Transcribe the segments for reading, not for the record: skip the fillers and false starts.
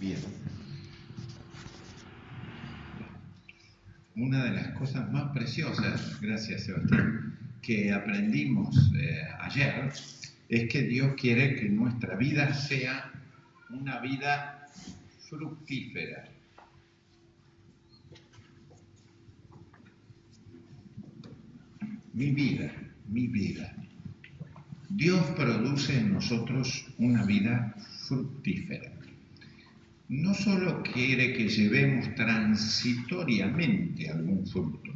Bien. Una de las cosas más preciosas, gracias Sebastián, que aprendimos ayer, es que Dios quiere que nuestra vida sea una vida fructífera. Mi vida. Dios produce en nosotros una vida fructífera. No solo quiere que llevemos transitoriamente algún fruto,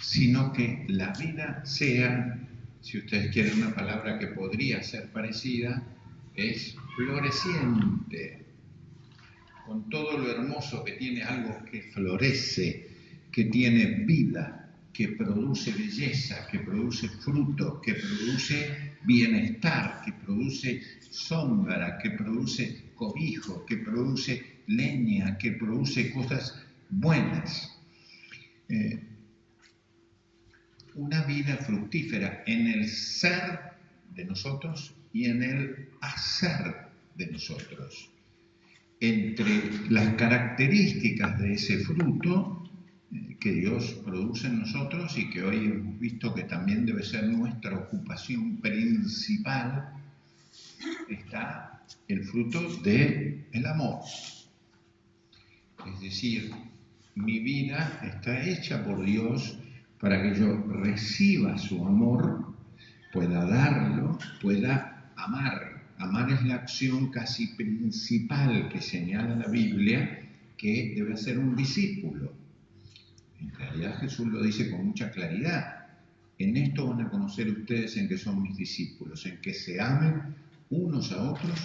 sino que la vida sea, si ustedes quieren una palabra que podría ser parecida, es floreciente, con todo lo hermoso que tiene algo que florece, que tiene vida, que produce belleza, que produce fruto, que produce bienestar, que produce sombra, que produce cobijo, que produce leña, que produce cosas buenas. Una vida fructífera en el ser de nosotros y en el hacer de nosotros. Entre las características de ese fruto que Dios produce en nosotros y que hoy hemos visto que también debe ser nuestra ocupación principal, está el fruto del amor. Es decir, mi vida está hecha por Dios para que yo reciba su amor, pueda darlo, pueda amar. Amar es la acción casi principal que señala la Biblia que debe hacer un discípulo. En realidad Jesús lo dice con mucha claridad. En esto van a conocer ustedes en que son mis discípulos, en que se amen unos a otros,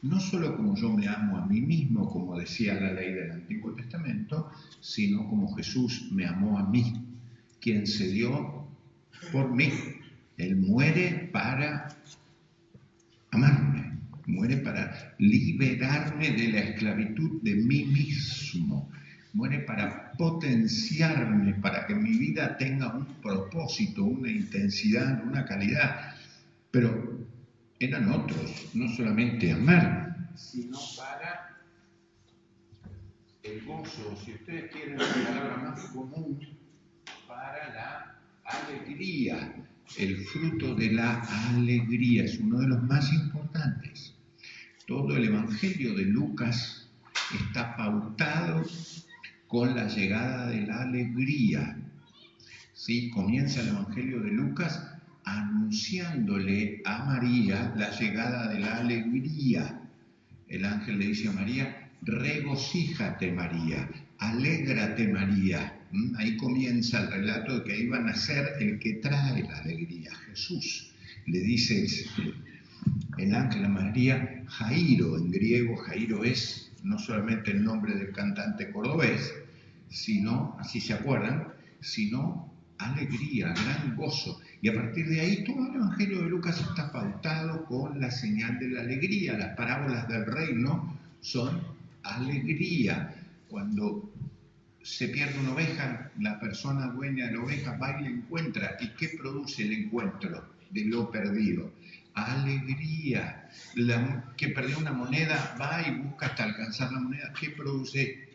no solo como yo me amo a mí mismo, como decía la ley del Antiguo Testamento, sino como Jesús me amó a mí, quien se dio por mí. Él muere para amarme, muere para liberarme de la esclavitud de mí mismo, muere para potenciarme, para que mi vida tenga un propósito, una intensidad, una calidad. Pero eran otros, no solamente amar, sino para el gozo, si ustedes quieren una palabra más común, para la alegría. El fruto de la alegría es uno de los más importantes. Todo el Evangelio de Lucas está pautado con la llegada de la alegría. ¿Sí? Comienza el Evangelio de Lucas anunciándole a María la llegada de la alegría. El ángel le dice a María: regocíjate María, alégrate María. Ahí comienza el relato de que iba a nacer el que trae la alegría, Jesús. Le dice el ángel a María, Jairo, en griego Jairo es no solamente el nombre del cantante cordobés, sino, así se acuerdan, sino alegría, gran gozo. Y a partir de ahí todo el Evangelio de Lucas está pautado con la señal de la alegría. Las parábolas del reino son alegría. Cuando se pierde una oveja, la persona dueña de la oveja va y la encuentra. ¿Y qué produce el encuentro de lo perdido? Alegría. Que perdió una moneda, va y busca hasta alcanzar la moneda. ¿Qué produce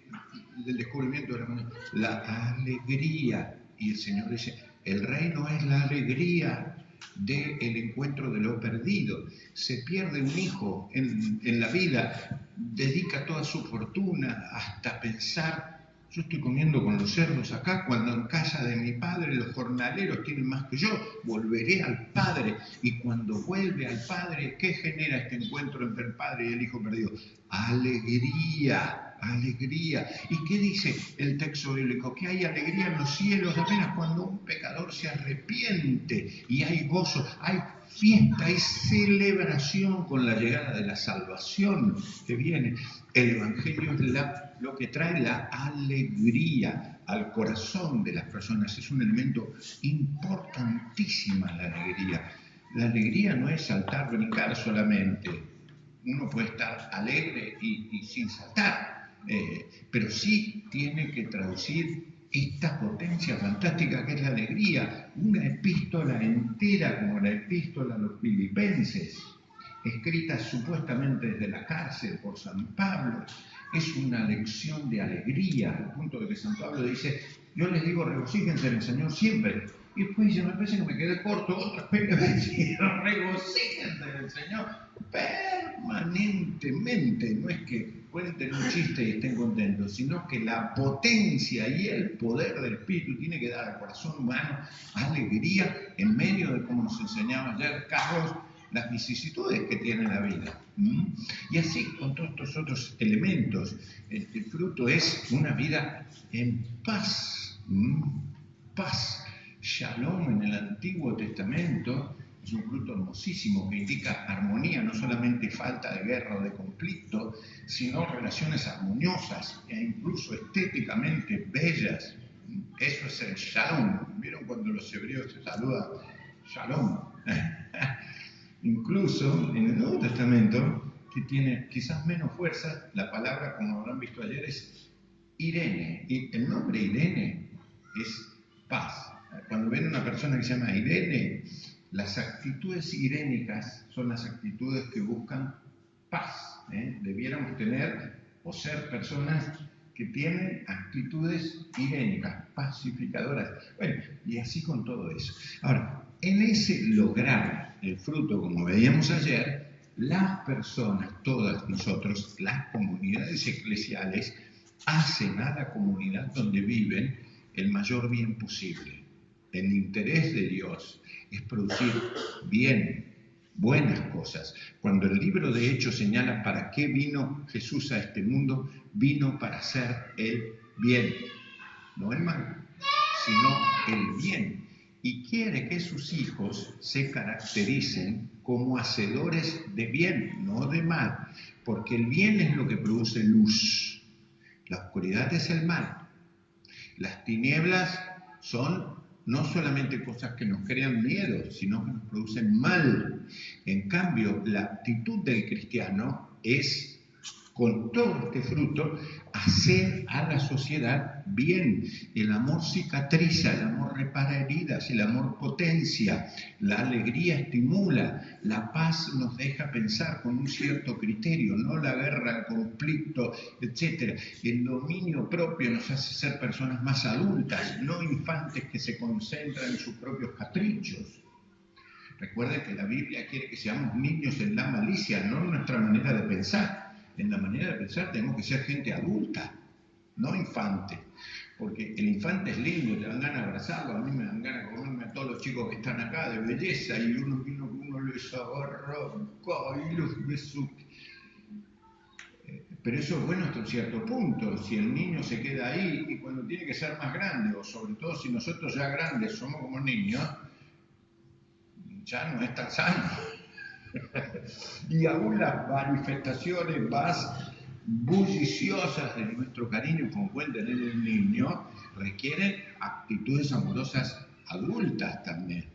el descubrimiento de la moneda? La alegría. Y el Señor dice, el reino es la alegría del encuentro de lo perdido. Se pierde un hijo en la vida, dedica toda su fortuna hasta pensar, yo estoy comiendo con los cerdos acá, cuando en casa de mi padre los jornaleros tienen más que yo, volveré al Padre. Y cuando vuelve al Padre, ¿qué genera este encuentro entre el Padre y el Hijo perdido? Alegría, alegría. ¿Y qué dice el texto bíblico? Que hay alegría en los cielos apenas cuando un pecador se arrepiente, y hay gozo, hay fiesta, hay celebración con la llegada de la salvación que viene. El Evangelio es lo que trae la alegría al corazón de las personas. Es un elemento importantísimo, la alegría. La alegría no es saltar, brincar solamente. Uno puede estar alegre y sin saltar, pero sí tiene que traducir esta potencia fantástica que es la alegría. Una epístola entera como la epístola a los Filipenses escrita supuestamente desde la cárcel por San Pablo. Es una lección de alegría, al punto de que San Pablo dice, yo les digo, regocíjense en el Señor siempre. Y después dice, me parece que me quedé corto, otra vez le decía, regocíjense en el Señor permanentemente. No es que cuenten un chiste y estén contentos, sino que la potencia y el poder del Espíritu tiene que dar al corazón humano alegría en medio de, como nos enseñaba ayer Carlos, las vicisitudes que tiene la vida. Y así con todos estos otros elementos, el fruto es una vida en paz. Paz. Shalom en el Antiguo Testamento es un fruto hermosísimo que indica armonía, no solamente falta de guerra o de conflicto, sino relaciones armoniosas e incluso estéticamente bellas. Eso es el Shalom. ¿Vieron cuando los hebreos se saludan? Shalom. Incluso en el Nuevo Testamento, que tiene quizás menos fuerza, la palabra, como habrán visto ayer, es Irene. Y el nombre Irene es paz. Cuando ven a una persona que se llama Irene, las actitudes irénicas son las actitudes que buscan paz. Debiéramos tener o ser personas que tienen actitudes irénicas, pacificadoras. Bueno, y así con todo eso. Ahora, en ese lograr el fruto, como veíamos ayer, las personas, todas nosotros, las comunidades eclesiales, hacen a la comunidad donde viven el mayor bien posible. El interés de Dios es producir bien, buenas cosas. Cuando el libro de Hechos señala para qué vino Jesús a este mundo, vino para hacer el bien, no el mal, sino el bien. Y quiere que sus hijos se caractericen como hacedores de bien, no de mal, porque el bien es lo que produce luz, la oscuridad es el mal, las tinieblas son no solamente cosas que nos crean miedo, sino que nos producen mal. En cambio, la actitud del cristiano es, con todo este fruto, hacer a la sociedad bien. El amor cicatriza, el amor repara heridas, el amor potencia, la alegría estimula, la paz nos deja pensar con un cierto criterio, no la guerra, el conflicto, etc. El dominio propio nos hace ser personas más adultas, no infantes que se concentran en sus propios caprichos. Recuerden que la Biblia quiere que seamos niños en la malicia, no en nuestra manera de pensar. En la manera de pensar tenemos que ser gente adulta, no infante. Porque el infante es lindo, te dan ganas de abrazarlo, a mí me dan ganas de comerme a todos los chicos que están acá de belleza, y uno les agarra y los besó. Pero eso es bueno hasta un cierto punto. Si el niño se queda ahí y cuando tiene que ser más grande, o sobre todo si nosotros ya grandes somos como niños, ya no es tan sano. Y aún las manifestaciones más bulliciosas de nuestro cariño, como pueden tener el niño, requieren actitudes amorosas adultas también.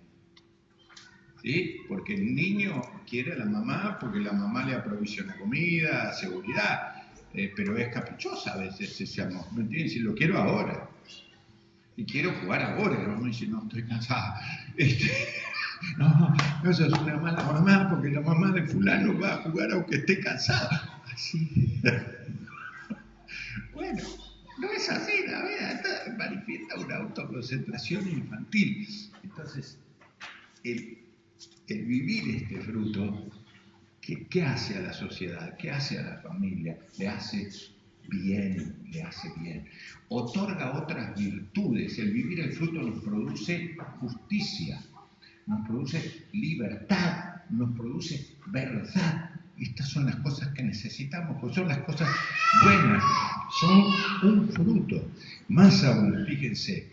¿Sí? Porque el niño quiere a la mamá porque la mamá le aprovisiona comida, seguridad, pero es caprichosa a veces ese amor. ¿Me entiendes? Si lo quiero ahora. Y quiero jugar ahora, y la mamá dice, no, estoy cansada. No, eso es una mala mamá, porque la mamá de fulano va a jugar aunque esté cansada. Así. Bueno, no es así, la vida manifiesta una autoconcentración infantil. Entonces, el vivir este fruto, ¿qué hace a la sociedad? ¿Qué hace a la familia? Le hace bien, le hace bien. Otorga otras virtudes. El vivir el fruto nos produce justicia, nos produce libertad, nos produce verdad. Estas son las cosas que necesitamos, pues son las cosas buenas, son un fruto. Más aún, fíjense,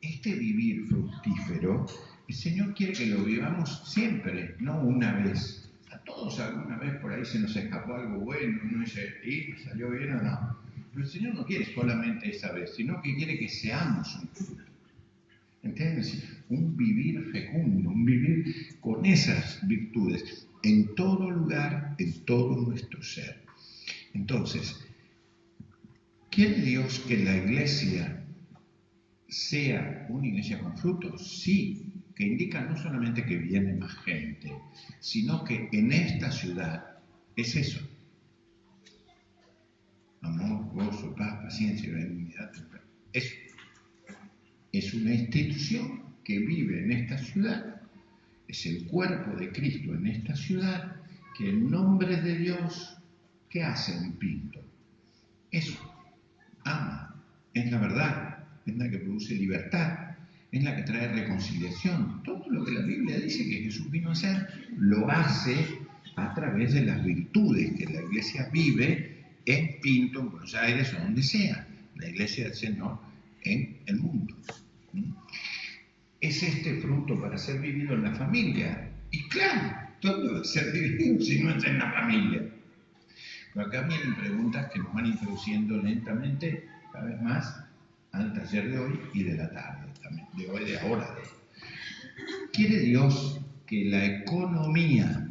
este vivir fructífero, el Señor quiere que lo vivamos siempre, no una vez. A todos alguna vez por ahí se nos escapó algo bueno, uno dice, ¿y salió bien o no? Pero el Señor no quiere solamente esa vez, sino que quiere que seamos un fruto. ¿Entiendes? Un vivir fecundo, un vivir con esas virtudes en todo lugar, en todo nuestro ser. Entonces, ¿quiere Dios que la iglesia sea una iglesia con frutos? Sí, que indica no solamente que viene más gente, sino que en esta ciudad es eso. Amor, gozo, paz, paciencia, benignidad. Eso. Es una institución que vive en esta ciudad, es el cuerpo de Cristo en esta ciudad, que en nombre de Dios, ¿qué hace en Pinto? Eso, ama, es la verdad, es la que produce libertad, es la que trae reconciliación. Todo lo que la Biblia dice que Jesús vino a hacer, lo hace a través de las virtudes que la Iglesia vive en Pinto, en Buenos Aires o donde sea, la Iglesia del Señor en el mundo. Es este fruto para ser vivido en la familia. Y claro, todo debe ser vivido si no es en la familia. Pero acá vienen preguntas que nos van introduciendo lentamente, cada vez más, al taller de hoy y de la tarde, también, de hoy, de ahora. ¿Quiere Dios que la economía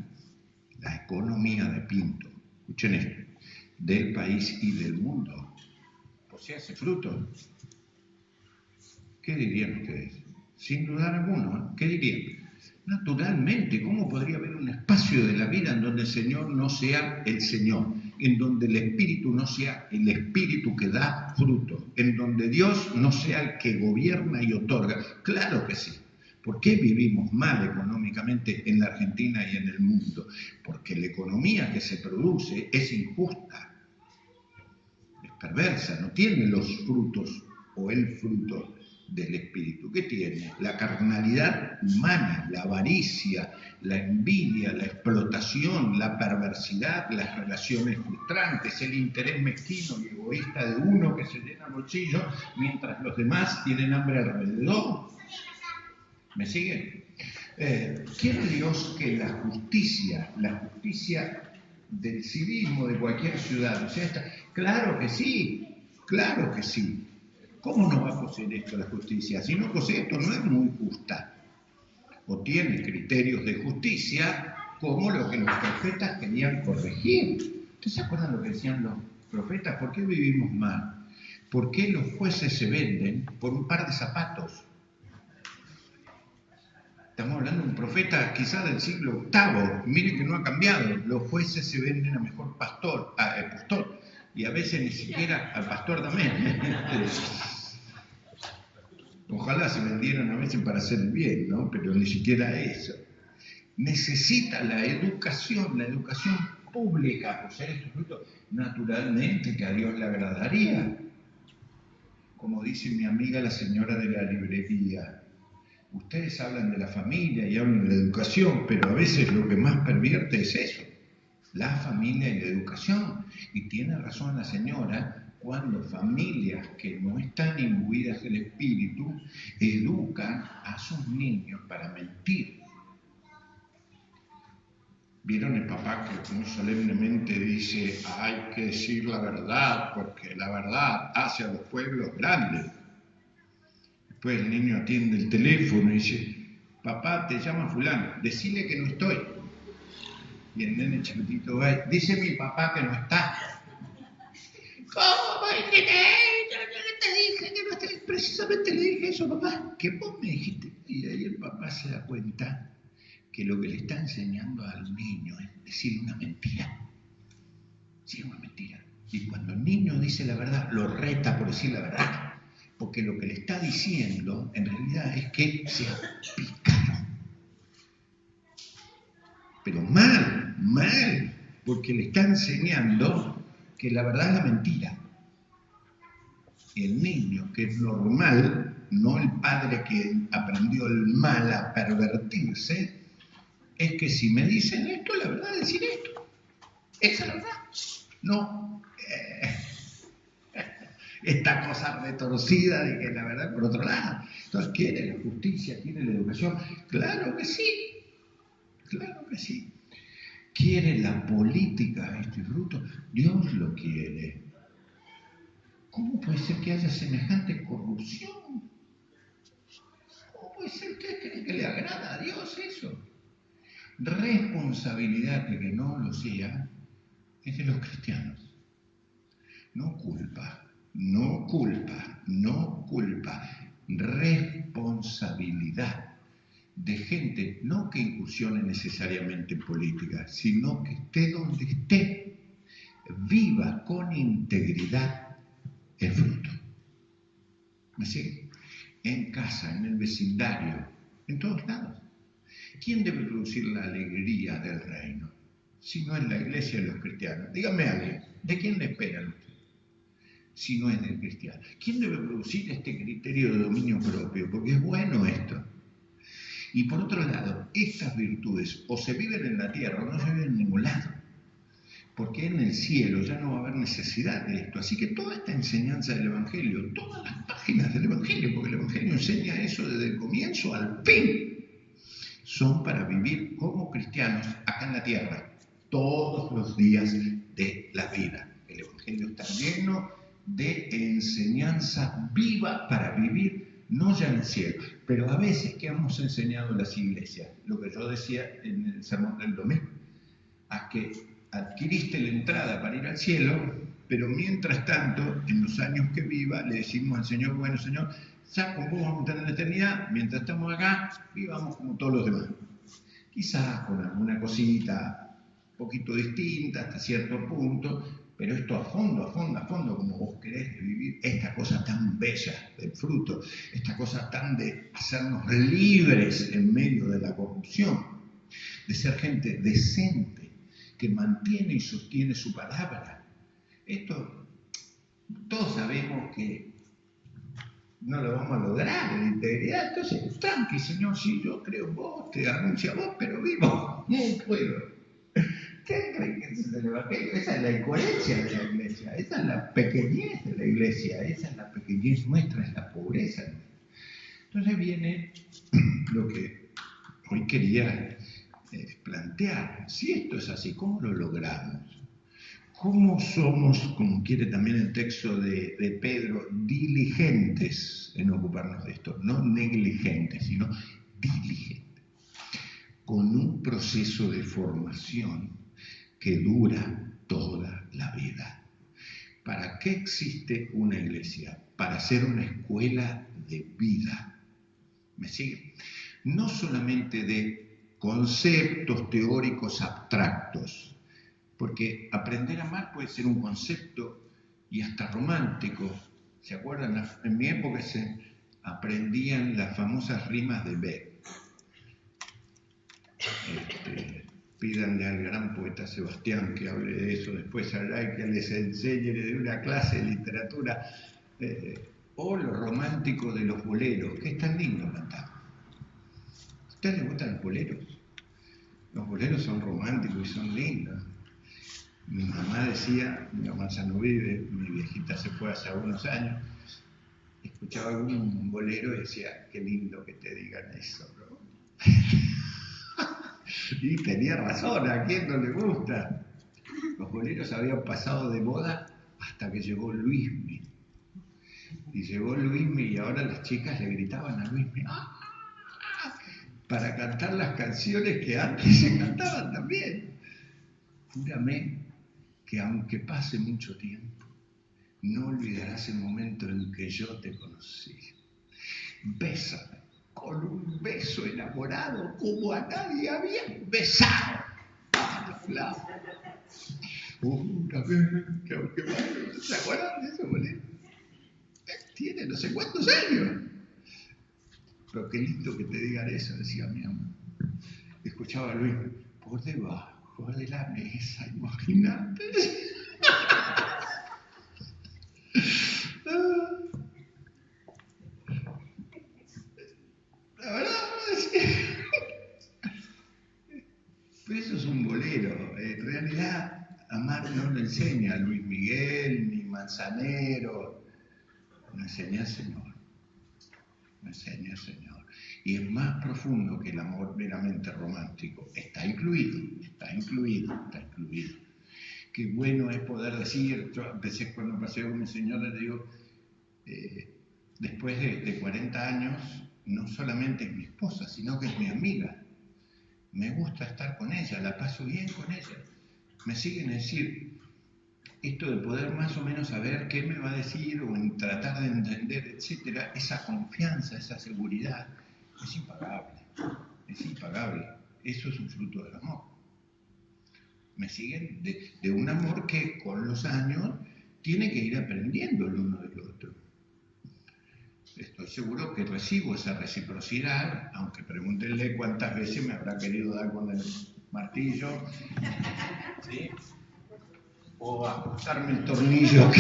de Pinto, escuchen esto, del país y del mundo, posea ese fruto? ¿Qué dirían ustedes? Sin dudar alguno, ¿qué dirían? Naturalmente, ¿cómo podría haber un espacio de la vida en donde el Señor no sea el Señor? En donde el Espíritu no sea el Espíritu que da fruto, en donde Dios no sea el que gobierna y otorga. Claro que sí. ¿Por qué vivimos mal económicamente en la Argentina y en el mundo? Porque la economía que se produce es injusta, es perversa, no tiene los frutos o el fruto del Espíritu. ¿Qué tiene? La carnalidad humana, la avaricia, la envidia, la explotación, la perversidad, las relaciones frustrantes, el interés mezquino y egoísta de uno que se llena el bolsillo mientras los demás tienen hambre alrededor. ¿Me siguen? ¿Quiere Dios que la justicia del civismo de cualquier ciudad, o sea, claro que sí, claro que sí. ¿Cómo no va a poseer esto la justicia? Si no posee esto, no es muy justa. O tiene criterios de justicia como lo que los profetas querían corregir. ¿Ustedes se acuerdan lo que decían los profetas? ¿Por qué vivimos mal? ¿Por qué los jueces se venden por un par de zapatos? Estamos hablando de un profeta quizá del siglo VIII. Miren que no ha cambiado. Los jueces se venden a mejor pastor. Y a veces ni siquiera al pastor también. Ojalá se vendieran a veces para hacer bien, ¿no? Pero ni siquiera eso. Necesita la educación pública, por ser estos frutos, naturalmente que a Dios le agradaría. Como dice mi amiga la señora de la librería, ustedes hablan de la familia y hablan de la educación, pero a veces lo que más pervierte es eso, la familia y la educación. Y tiene razón la señora cuando familias que no están imbuidas del espíritu educan a sus niños para mentir. ¿Vieron el papá que muy solemnemente dice hay que decir la verdad porque la verdad hace a los pueblos grandes? Después el niño atiende el teléfono y dice, papá, te llama fulano, decile que no estoy. Y el nene chiquitito va, dice mi papá que no está. ¿Cómo? Yo te dije que no estoy. Precisamente le dije eso, papá, que vos me dijiste. Y ahí el papá se da cuenta que lo que le está enseñando al niño es decir una mentira. Sí, una mentira. Y cuando el niño dice la verdad, lo reta por decir la verdad. Porque lo que le está diciendo, en realidad, es que sea pícaro. Pero mal, porque le está enseñando que la verdad es la mentira. El niño, que es normal, no el padre que aprendió el mal a pervertirse, es que si me dicen esto, la verdad es decir esto. Esa es la verdad. No esta cosa retorcida de que la verdad por otro lado. Entonces, ¿quiere la justicia? ¿Quiere la educación? Claro que sí. Claro que sí. ¿Quiere la política este fruto? Dios lo quiere. ¿Cómo puede ser que haya semejante corrupción? ¿Cómo puede ser? ¿Ustedes creen que le agrada a Dios eso? Responsabilidad de que no lo sea es de los cristianos. No culpa. Responsabilidad de gente, no que incursione necesariamente en política, sino que esté donde esté, viva con integridad el fruto. ¿Me sigue? En casa, en el vecindario, en todos lados. ¿Quién debe producir la alegría del reino? Si no es la iglesia de los cristianos. Dígame alguien, ¿de quién le esperan ustedes? Si no es del cristiano. ¿Quién debe producir este criterio de dominio propio? Porque es bueno esto. Y por otro lado, estas virtudes o se viven en la tierra o no se viven en ningún lado. Porque en el cielo ya no va a haber necesidad de esto. Así que toda esta enseñanza del Evangelio, todas las páginas del Evangelio, porque el Evangelio enseña eso desde el comienzo al fin, son para vivir como cristianos acá en la tierra, todos los días de la vida. El Evangelio está lleno de enseñanza viva para vivir, no ya en el cielo, pero a veces que hemos enseñado en las iglesias, lo que yo decía en el sermón del domingo, a que adquiriste la entrada para ir al cielo, pero mientras tanto, en los años que viva, le decimos al Señor, bueno Señor, ya con vos vamos a estar en la eternidad, mientras estamos acá, vivamos como todos los demás. Quizás con alguna cosita un poquito distinta hasta cierto punto, pero esto a fondo, como vos querés vivir esta cosa tan bella del fruto, esta cosa tan de hacernos libres en medio de la corrupción, de ser gente decente, que mantiene y sostiene su palabra. Esto, todos sabemos que no lo vamos a lograr en integridad, entonces, tranqui, Señor, sí, yo creo en vos, te anuncio a vos, pero vivo, no puedo. ¿Qué creen que es el Evangelio? Esa es la incoherencia de la iglesia, esa es la pequeñez de la iglesia, esa es la pequeñez nuestra, es la pobreza nuestra. Entonces viene lo que hoy quería plantear. Si esto es así, ¿cómo lo logramos? ¿Cómo somos, como quiere también el texto de Pedro, diligentes en ocuparnos de esto? No negligentes, sino diligentes. Con un proceso de formación que dura toda la vida. ¿Para qué existe una iglesia? Para ser una escuela de vida. ¿Me sigue? No solamente de conceptos teóricos abstractos, porque aprender a amar puede ser un concepto y hasta romántico. ¿Se acuerdan? En mi época se aprendían las famosas rimas de Beck. Pídanle al gran poeta Sebastián que hable de eso después allá y que les enseñe de una clase de literatura. O lo romántico de los boleros, que es tan lindo cantar. ¿A ustedes les gustan los boleros? Los boleros son románticos y son lindos. Mi mamá decía, mi mamá ya no vive, mi viejita se fue hace algunos años, escuchaba algún bolero y decía, qué lindo que te digan eso, ¿no? Y tenía razón, ¿a quién no le gusta? Los boleros habían pasado de moda hasta que llegó Luismi. Y llegó Luismi y ahora las chicas le gritaban a Luismi ¡ah! Para cantar las canciones que antes se cantaban también. Júrame que aunque pase mucho tiempo, no olvidarás el momento en que yo te conocí. Bésame con un beso enamorado como a nadie había besado. Una vez que aunque pase, ¿se acuerdan de eso, bolero? Tiene no sé cuántos años. Pero qué lindo que te digan eso, decía mi mamá. Escuchaba a Luis, por debajo de la mesa, imagínate. La verdad es que eso es un bolero. En realidad, amar no lo enseña Luis Miguel ni Manzanero. Lo enseña el Señor. Lo enseña el Señor. Y es más profundo que el amor meramente romántico. Está incluido. Qué bueno es poder decir, yo empecé cuando paseo con mi señora, le digo, después de 40 años, no solamente es mi esposa, sino que es mi amiga. Me gusta estar con ella, la paso bien con ella. Me siguen a decir, esto de poder más o menos saber qué me va a decir o en tratar de entender, etcétera, esa confianza, esa seguridad, es impagable. sabe, eso es un fruto del amor. ¿Me siguen? De un amor que con los años tiene que ir aprendiendo el uno del otro. Estoy seguro que recibo esa reciprocidad, aunque pregúntenle cuántas veces me habrá querido dar con el martillo, ¿sí? O ajustarme el tornillo,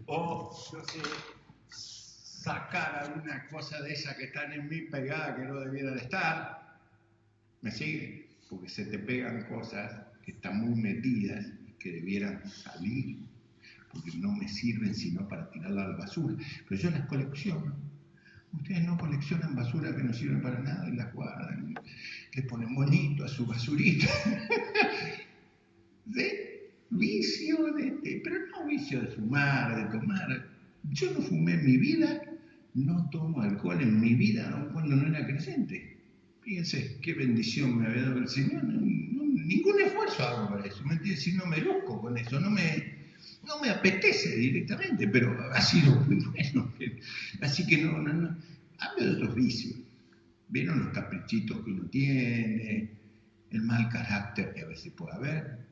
o, no sé, sacar alguna cosa de esas que están en mí pegada que no debieran estar. ¿Me sigue? Porque se te pegan cosas que están muy metidas y que debieran salir, porque no me sirven sino para tirarla a la basura. Pero yo las colecciono. Ustedes no coleccionan basura que no sirve para nada y las guardan, le ponen bonito a su basurita. ¿Sí? Vicio pero no vicio de fumar, de tomar. Yo no fumé en mi vida, no tomo alcohol en mi vida, aun cuando no era creyente. Fíjense qué bendición me había dado el Señor. Ningún esfuerzo hago para eso, ¿me entiendes? Si no me luzco con eso, no me apetece directamente, pero ha sido muy bueno. Así que no. Hablo de otros vicios. ¿Vieron los caprichitos que uno tiene? El mal carácter que a veces puede haber.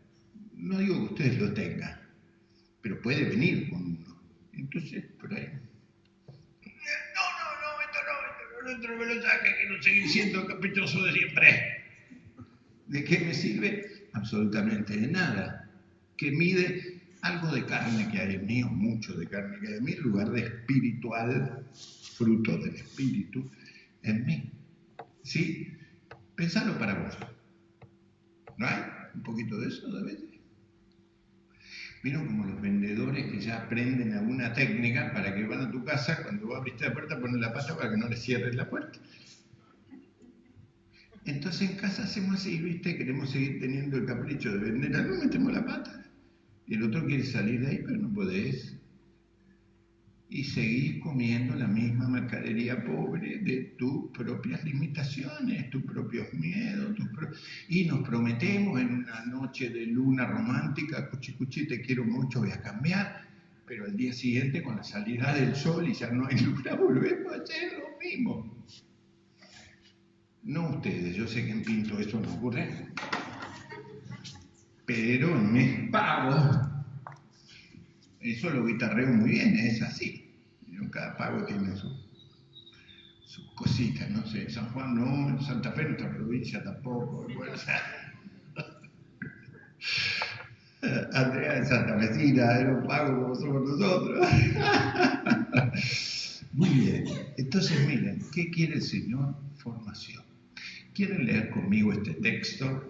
No digo que ustedes lo tengan, pero puede venir con uno. Entonces, por ahí. Esto no me lo saque, quiero seguir siendo caprichoso de siempre. ¿De qué me sirve? Absolutamente de nada. Que mide algo de carne que hay en mí, o mucho de carne que hay en mí, en lugar de espiritual, fruto del espíritu, en mí. ¿Sí? Pensalo para vos. ¿No hay un poquito de eso de veces? ¿Vieron como los vendedores que ya aprenden alguna técnica para que van a tu casa, cuando vos abriste la puerta, ponen la pata para que no le cierres la puerta? Entonces en casa hacemos así, ¿viste? Queremos seguir teniendo el capricho de vender algo, metemos la pata. Y el otro quiere salir de ahí, pero no podés. Y seguís comiendo la misma mercadería pobre de tus propias limitaciones, tus propios miedos, y nos prometemos en una noche de luna romántica, cuchi, te quiero mucho, voy a cambiar, pero al día siguiente, con la salida del sol y ya no hay luna, volvemos a hacer lo mismo. No ustedes, yo sé que en Pinto eso no ocurre, pero en mis pagos, eso lo guitarreo muy bien, es así. Cada pago tiene sus cositas, no sé, San Juan no, Santa Fe, nuestra provincia tampoco, bueno, o sea, Andrea de Santa Fecina, era un pago como somos nosotros. Muy bien, entonces miren, ¿qué quiere el Señor? Formación. ¿Quieren leer conmigo este texto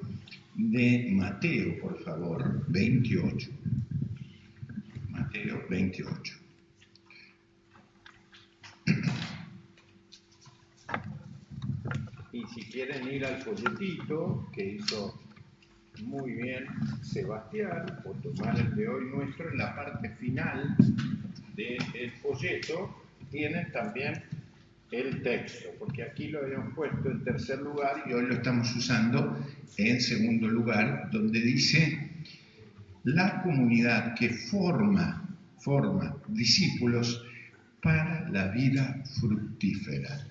de Mateo, por favor, 28? Mateo 28. Y si quieren ir al folletito que hizo muy bien Sebastián, o tomar el de hoy nuestro, en la parte final del folleto tienen también el texto, porque aquí lo habíamos puesto en tercer lugar y hoy lo estamos usando en segundo lugar, donde dice la comunidad que forma discípulos para la vida fructífera.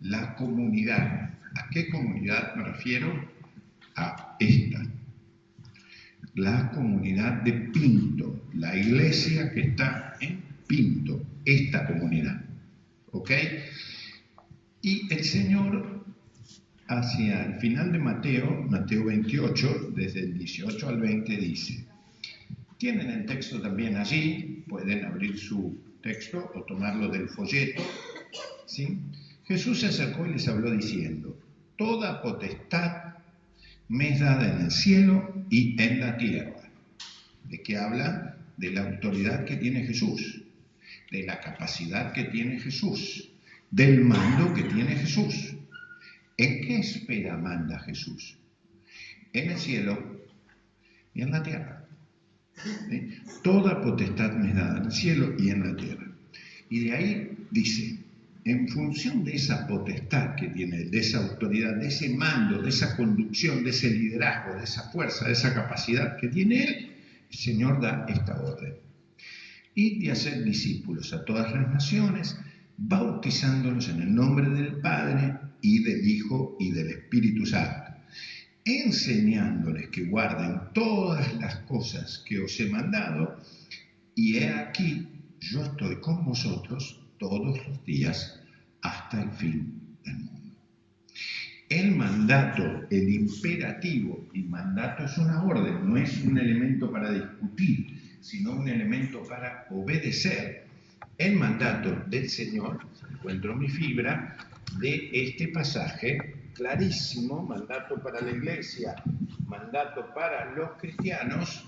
La comunidad. ¿A qué comunidad me refiero? A esta. La comunidad de Pinto, la iglesia que está en Pinto, esta comunidad. ¿Ok? Y el Señor, hacia el final de Mateo 28, desde el 18 al 20, dice, tienen el texto también allí, pueden abrir su texto o tomarlo del folleto, ¿sí? Jesús se acercó y les habló diciendo, toda potestad me es dada en el cielo y en la tierra. ¿De qué habla? De la autoridad que tiene Jesús, de la capacidad que tiene Jesús, del mando que tiene Jesús. ¿En qué esfera manda Jesús? En el cielo y en la tierra. ¿Sí? Toda potestad me es dada en el cielo y en la tierra. Y de ahí dice, en función de esa potestad que tiene, de esa autoridad, de ese mando, de esa conducción, de ese liderazgo, de esa fuerza, de esa capacidad que tiene Él, el Señor da esta orden. Y de hacer discípulos a todas las naciones, bautizándolos en el nombre del Padre y del enseñándoles que guarden todas las cosas que os he mandado, y he aquí, yo estoy con vosotros todos los días hasta el fin del mundo. El mandato, el imperativo, y mandato es una orden, no es un elemento para discutir, sino un elemento para obedecer. El mandato del Señor, encuentro mi fibra, de este pasaje clarísimo, mandato para la iglesia, mandato para los cristianos,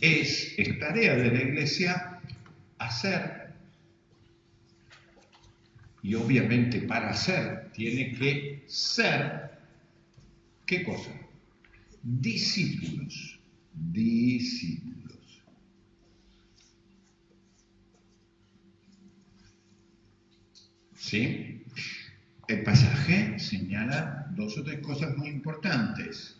es tarea de la iglesia hacer. Y obviamente para hacer tiene que ser, ¿qué cosa? Discípulos. Discípulos. ¿Sí? El pasaje señala dos o tres cosas muy importantes.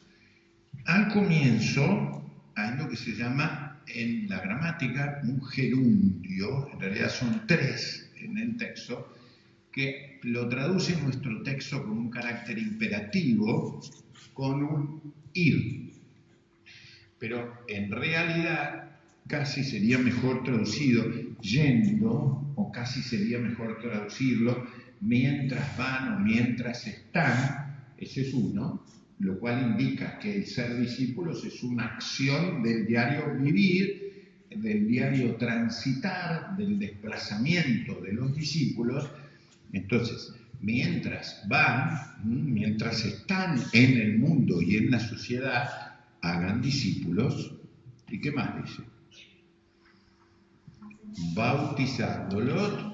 Al comienzo hay lo que se llama en la gramática un gerundio, en realidad son tres en el texto, que lo traduce en nuestro texto con un carácter imperativo, con un ir. Pero en realidad casi sería mejor traducido yendo, o casi sería mejor traducirlo mientras van o mientras están. Ese es uno, lo cual indica que el ser discípulos es una acción del diario vivir, del diario transitar, del desplazamiento de los discípulos. Entonces, mientras van, mientras están en el mundo y en la sociedad, hagan discípulos. ¿Y qué más dice? Bautizándolos.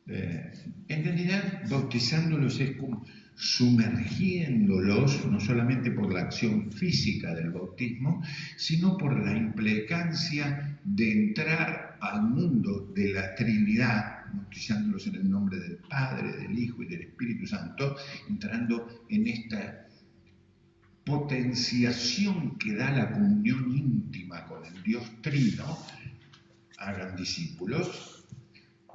En realidad, bautizándolos es como sumergiéndolos, no solamente por la acción física del bautismo, sino por la implicancia de entrar al mundo de la Trinidad, bautizándolos en el nombre del Padre, del Hijo y del Espíritu Santo, entrando en esta potenciación que da la comunión íntima con el Dios Trino. Hagan discípulos.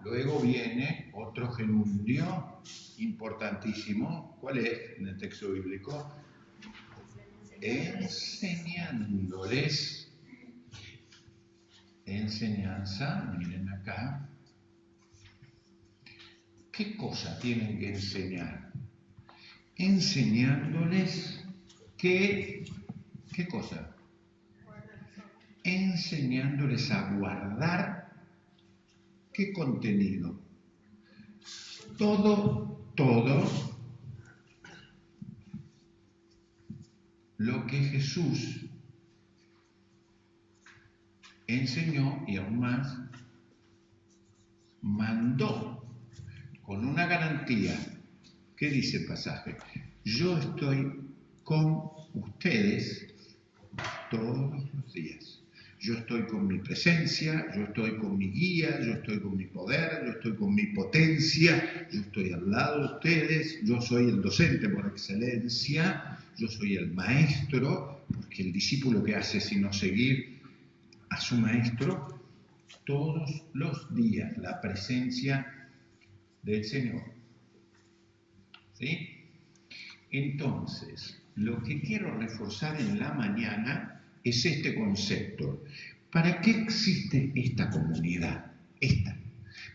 Luego viene otro gerundio importantísimo. ¿Cuál es en el texto bíblico? Enseñándoles. Enseñanza, miren acá. ¿Qué cosa tienen que enseñar? Enseñándoles ¿qué cosa? Enseñándoles a guardar. ¿Qué contenido? Todo lo que Jesús enseñó y aún más mandó, con una garantía. ¿Qué dice el pasaje? Yo estoy con ustedes todos los días. Yo estoy con mi presencia, yo estoy con mi guía, yo estoy con mi poder, yo estoy con mi potencia, yo estoy al lado de ustedes, yo soy el docente por excelencia, yo soy el maestro, porque el discípulo que hace sino seguir a su maestro todos los días, la presencia del Señor. ¿Sí? Entonces, lo que quiero reforzar en la mañana es este concepto. ¿Para qué existe esta comunidad?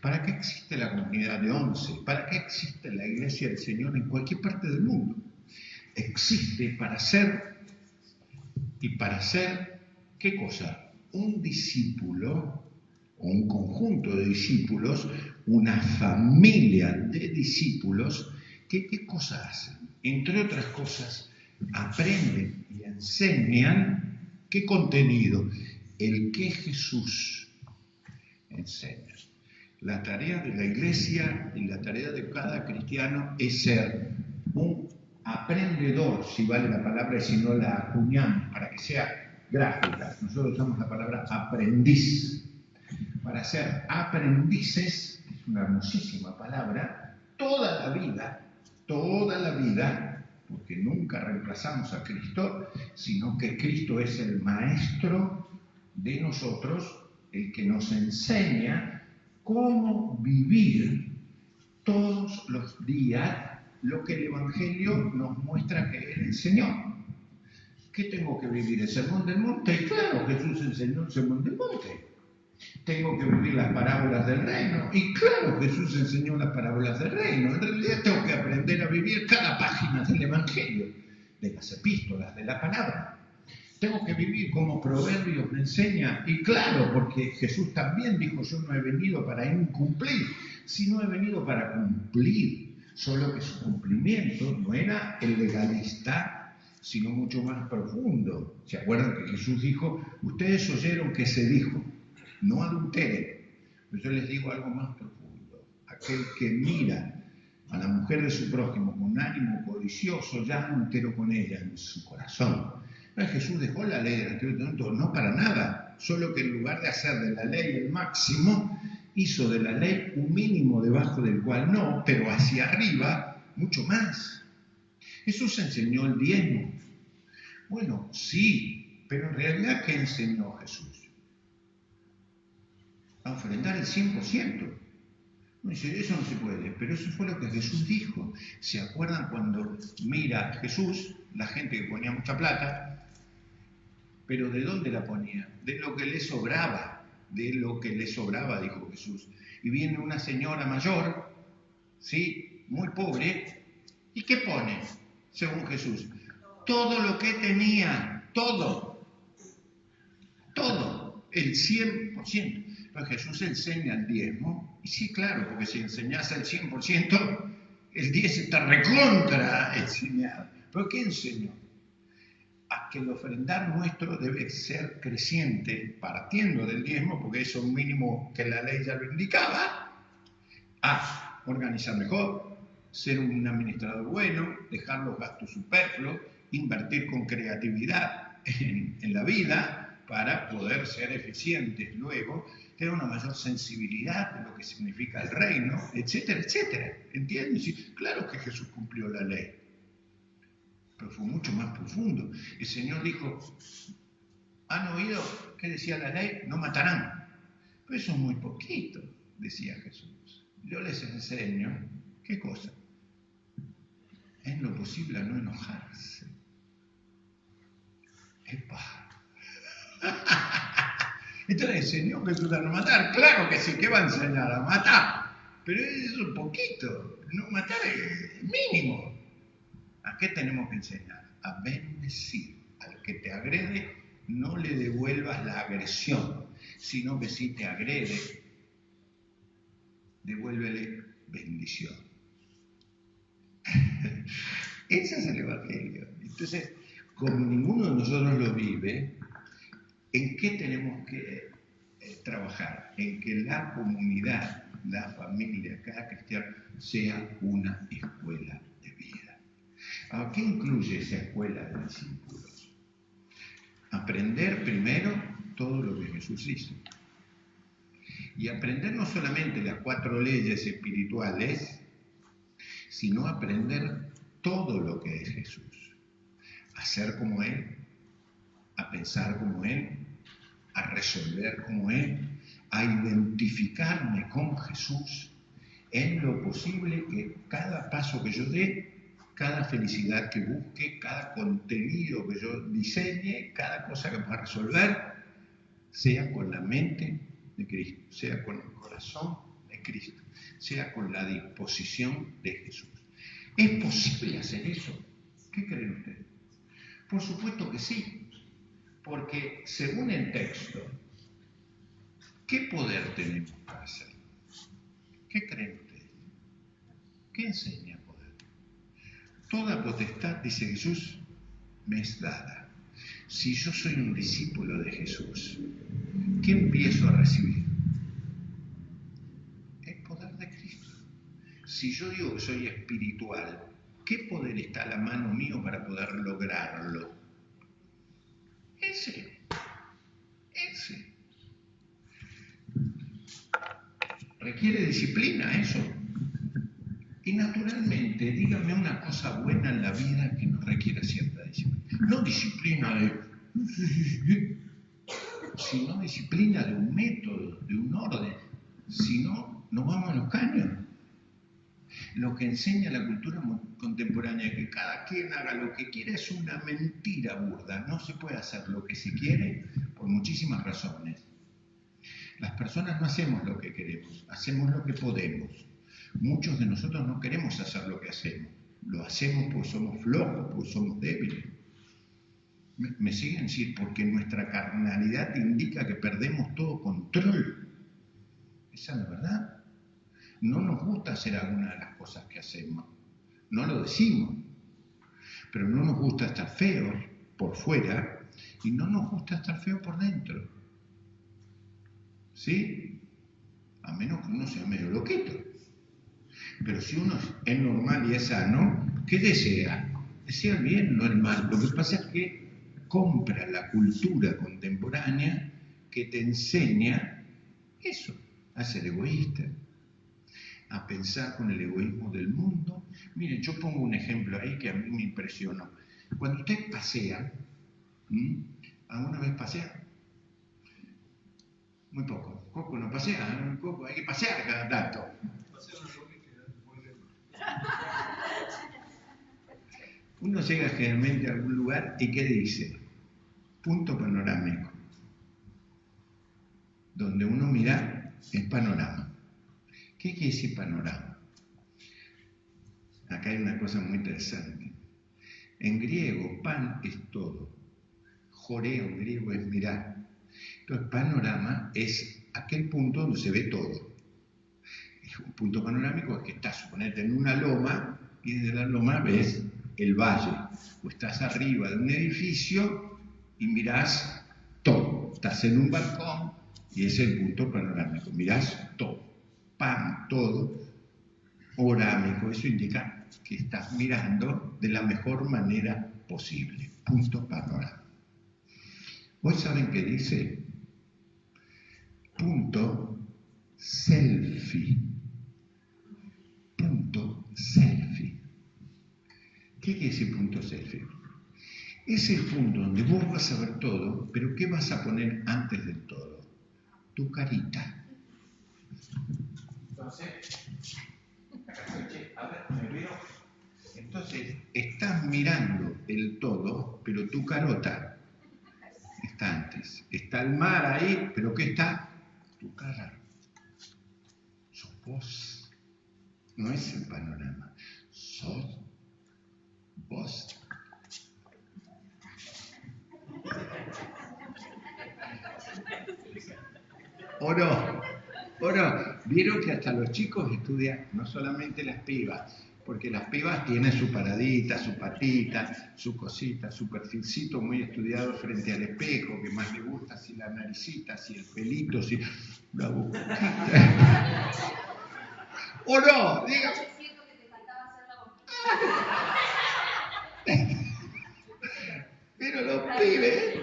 ¿Para qué existe la comunidad de 11? ¿Para qué existe la Iglesia del Señor en cualquier parte del mundo? Existe para ser, ¿qué cosa? Un discípulo, o un conjunto de discípulos, una familia de discípulos, que ¿qué cosa hacen? Entre otras cosas, aprenden y enseñan. ¿Qué contenido? El que Jesús enseña. La tarea de la iglesia y la tarea de cada cristiano es ser un aprendedor, si vale la palabra, y si no la acuñamos para que sea gráfica. Nosotros usamos la palabra aprendiz. Para ser aprendices, es una hermosísima palabra, toda la vida, porque nunca reemplazamos a Cristo, sino que Cristo es el maestro de nosotros, el que nos enseña cómo vivir todos los días lo que el Evangelio nos muestra que Él enseñó. ¿Qué tengo que vivir? ¿El Sermón del Monte? Y claro, Jesús enseñó el Sermón del Monte. Tengo que vivir las parábolas del reino. Y claro, Jesús enseñó las parábolas del reino. En realidad tengo que aprender a vivir cada página del Evangelio, de las epístolas, de la palabra. Tengo que vivir como Proverbios me enseña. Y claro, porque Jesús también dijo, yo no he venido para incumplir, sino he venido para cumplir. Solo que su cumplimiento no era el legalista, sino mucho más profundo. ¿Se acuerdan que Jesús dijo, ustedes oyeron que se dijo, no adulteren? Pero yo les digo algo más profundo. Aquel que mira a la mujer de su prójimo con ánimo codicioso, ya adulteró con ella en su corazón. No, Jesús dejó la ley del Antiguo Testamento, no para nada, solo que en lugar de hacer de la ley el máximo, hizo de la ley un mínimo debajo del cual no, pero hacia arriba mucho más. Jesús enseñó el diezmo. Bueno, sí, pero en realidad, ¿qué enseñó Jesús? A ofrendar el 100%. No dice, eso no se puede, pero eso fue lo que Jesús dijo. ¿Se acuerdan cuando mira Jesús, la gente que ponía mucha plata, pero ¿de dónde la ponía? De lo que le sobraba, dijo Jesús. Y viene una señora mayor, ¿sí? Muy pobre, ¿y qué pone? Según Jesús, todo lo que tenía, todo, el 100%. Pero Jesús enseña el diezmo, y sí, claro, porque si enseñas el 100%, el 10 está recontra enseñado. ¿Pero qué enseñó? A que el ofrendar nuestro debe ser creciente, partiendo del diezmo, porque eso es un mínimo que la ley ya lo indicaba, a organizar mejor, ser un administrador bueno, dejar los gastos superfluos, invertir con creatividad en la vida para poder ser eficientes luego, tener una mayor sensibilidad de lo que significa el reino, etcétera, etcétera. ¿Entienden? Sí, claro que Jesús cumplió la ley, pero fue mucho más profundo. El Señor dijo, ¿han oído qué decía la ley? No matarán. Pero eso es muy poquito, decía Jesús. Yo les enseño, ¿qué cosa? En lo posible a no enojarse. ¡Epa! Entonces enseñó Jesús a no matar. Claro que sí, ¿qué va a enseñar? A matar. Pero es un poquito. No matar es mínimo. ¿A qué tenemos que enseñar? A bendecir. Al que te agrede, no le devuelvas la agresión, sino que si te agrede, devuélvele bendición. Ese es el Evangelio. Entonces, como ninguno de nosotros lo vive, ¿en qué tenemos que trabajar? En que la comunidad, la familia, cada cristiano, sea una escuela de vida. ¿A qué incluye esa escuela de discípulos? Aprender primero todo lo que Jesús hizo. Y aprender no solamente las 4 leyes espirituales, sino aprender todo lo que es Jesús. A ser como Él, a pensar como Él, a resolver como Él, a identificarme con Jesús, en lo posible que cada paso que yo dé, cada felicidad que busque, cada contenido que yo diseñe, cada cosa que pueda resolver, sea con la mente de Cristo, sea con el corazón de Cristo, sea con la disposición de Jesús. ¿Es posible hacer eso? ¿Qué creen ustedes? Por supuesto que sí, porque según el texto, ¿qué poder tenemos para hacerlo? ¿Qué creen ustedes? ¿Qué enseña poder? Toda potestad, dice Jesús, me es dada. Si yo soy un discípulo de Jesús, ¿qué empiezo a recibir? El poder de Cristo. Si yo digo que soy espiritual, ¿qué poder está a la mano mío para poder lograrlo? Ese. Requiere disciplina eso. Y naturalmente, dígame una cosa buena en la vida que no requiera cierta disciplina. No disciplina sino disciplina de un método, de un orden. Si no, nos vamos a los caños. Lo que enseña la cultura contemporánea, que cada quien haga lo que quiera, es una mentira burda. No se puede hacer lo que se quiere por muchísimas razones. Las personas no hacemos lo que queremos, hacemos lo que podemos. Muchos de nosotros no queremos hacer lo que hacemos. Lo hacemos porque somos flojos, porque somos débiles. ¿Me siguen? Sí, porque nuestra carnalidad indica que perdemos todo control. Esa es la verdad. No nos gusta hacer alguna de las cosas que hacemos. No lo decimos. Pero no nos gusta estar feos por fuera y no nos gusta estar feos por dentro. ¿Sí? A menos que uno sea medio loquito. Pero si uno es normal y es sano, ¿qué desea? Desea el bien, no el mal. Lo que pasa es que compra la cultura contemporánea que te enseña eso, a ser egoísta, a pensar con el egoísmo del mundo. Miren, yo pongo un ejemplo ahí que a mí me impresionó. Cuando usted pasea, ¿alguna vez pasea? Muy poco. Coco no pasea, ¿no? Coco, hay que pasear cada tanto. Uno llega generalmente a algún lugar y ¿qué dice? Punto panorámico. Donde uno mira es panorama. ¿Qué quiere decir panorama? Acá hay una cosa muy interesante. En griego, pan es todo. Joreo en griego es mirar. Entonces, panorama es aquel punto donde se ve todo. Un punto panorámico es que estás, suponete, en una loma y desde la loma ves el valle. O estás arriba de un edificio y mirás todo. Estás en un balcón y es el punto panorámico. Mirás todo. Pan, todo. Orámico. Eso indica que estás mirando de la mejor manera posible. Punto panorámico. ¿Hoy saben qué dice? Punto selfie. Punto selfie. ¿Qué quiere decir punto selfie? Es el punto donde vos vas a ver todo, pero ¿qué vas a poner antes del todo? Tu carita. Entonces, estás mirando el todo, pero tu carota está antes. Está el mar ahí, pero ¿qué está? Tu cara. Sos vos. No es el panorama. Sos vos. ¿O no? Vieron que hasta los chicos estudian, no solamente las pibas, porque las pibas tienen su paradita, su patita, su cosita, su perfilcito muy estudiado frente al espejo, que más le gusta, si la naricita, si el pelito, si la boquita. ¿O no? Dígame. Siento que te faltaba hacer la boquita. Pero los pibes...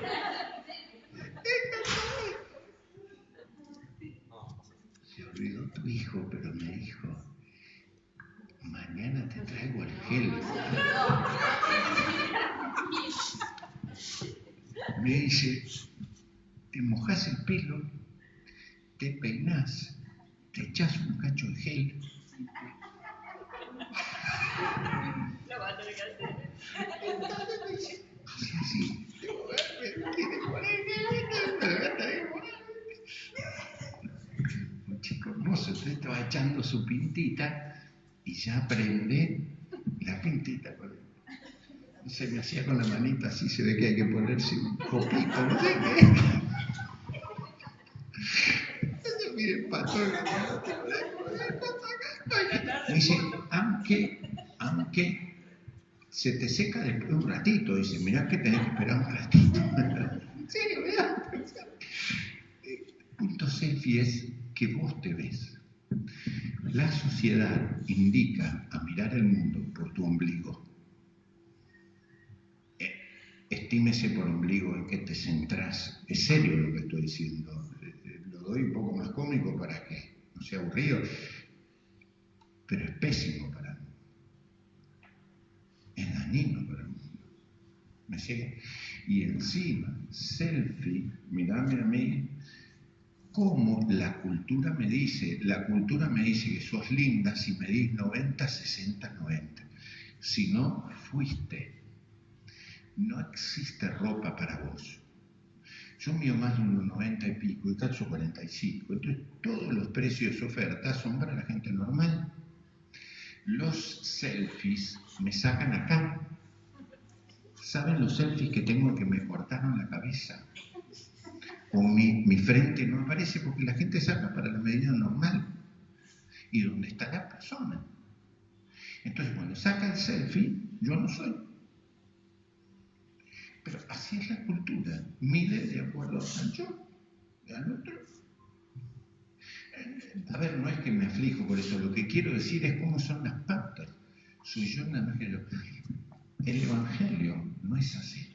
Se olvidó tu hijo, pero me dijo, mañana te traigo el gel. Me dice, te mojás el pelo, te peinás, te echás un cacho de gel. Lo va a tener que hacer. Entonces me dice, hace así. Quiere poner un chico hermoso, entonces estaba echando su pintita y ya aprende la pintita. Se me hacía con la manita así, se ve que hay que ponerse un copito, no sé qué. Entonces, miren, patrón, me dice, aunque se te seca después de un ratito, dice, mirá que tenés que esperar un ratito. ¿En serio? Mirá. Punto selfie es que vos te ves. La sociedad indica a mirar el mundo por tu ombligo. Estímese por ombligo en que te centrás. Es serio lo que estoy diciendo. Lo doy un poco más cómico para que no sea aburrido, pero es pésimo para mí. Es dañino para el mundo. ¿Me sigue? Y encima, selfie, mirame a mí, ¿Cómo la cultura me dice? La cultura me dice que sos linda si medís 90, 60, 90. Si no, fuiste. No existe ropa para vos. Yo mido más de unos 90 y pico y calzo 45. Entonces, todos los precios de oferta son para la gente normal. Los selfies me sacan acá. ¿Saben los selfies que tengo que me cortaron la cabeza? O mi frente no aparece porque la gente saca para la medida normal. ¿Y dónde está la persona? Entonces, cuando saca el selfie, yo no soy. Pero así es la cultura. Mide de acuerdo al yo y al otro. A ver, no es que me aflijo por eso. Lo que quiero decir es cómo son las pautas. Soy yo nada más que yo. El Evangelio no es así.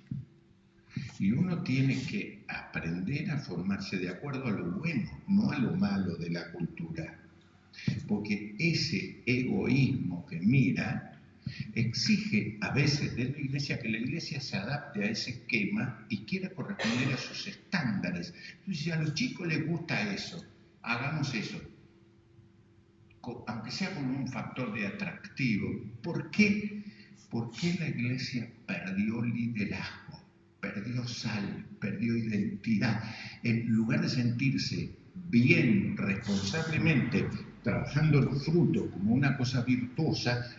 Y uno tiene que aprender a formarse de acuerdo a lo bueno, no a lo malo de la cultura. Porque ese egoísmo que mira exige a veces de la iglesia que la iglesia se adapte a ese esquema y quiera corresponder a sus estándares. Entonces, si a los chicos les gusta eso, hagamos eso. Aunque sea como un factor de atractivo. ¿Por qué? ¿Por qué la iglesia perdió liderazgo? Perdió sal, perdió identidad. En lugar de sentirse bien, responsablemente, trabajando el fruto como una cosa virtuosa,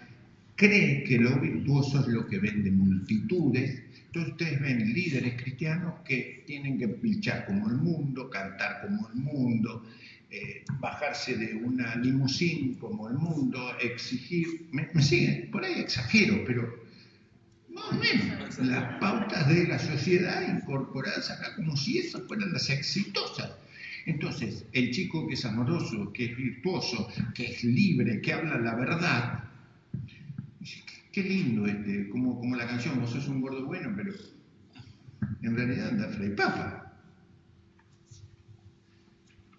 cree que lo virtuoso es lo que vende multitudes. Entonces ustedes ven líderes cristianos que tienen que pinchar como el mundo, cantar como el mundo, bajarse de una limusín como el mundo, exigir... ¿Me siguen? Por ahí exagero, pero... más o menos, las pautas de la sociedad incorporadas acá como si esas fueran las exitosas. Entonces, el chico que es amoroso, que es virtuoso, que es libre, que habla la verdad, dice, qué lindo como la canción, vos sos un gordo bueno, pero en realidad anda fray papa.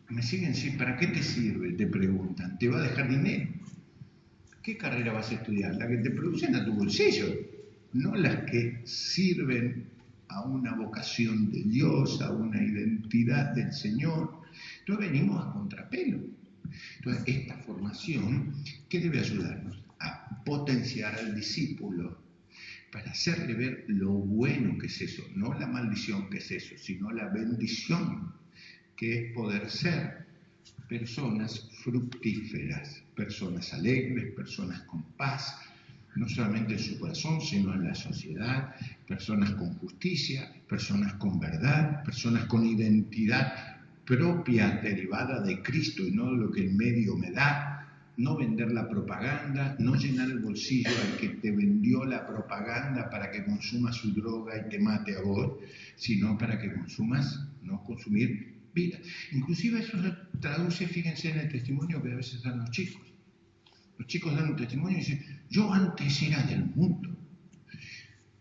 Me siguen, sí, ¿para qué te sirve? Te preguntan, ¿te va a dejar dinero? ¿Qué carrera vas a estudiar? La que te producen a tu bolsillo. No las que sirven a una vocación de Dios, a una identidad del Señor. Entonces venimos a contrapelo. Entonces esta formación, ¿qué debe ayudarnos? A potenciar al discípulo para hacerle ver lo bueno que es eso, no la maldición que es eso, sino la bendición que es poder ser personas fructíferas, personas alegres, personas con paz, no solamente en su corazón, sino en la sociedad, personas con justicia, personas con verdad, personas con identidad propia derivada de Cristo y no de lo que el medio me da, no vender la propaganda, no llenar el bolsillo al que te vendió la propaganda para que consumas su droga y te mate a vos, sino para que consumas, no consumir vida. Inclusive eso se traduce, fíjense en el testimonio que a veces dan los chicos. Los chicos dan un testimonio y dicen, yo antes era del mundo.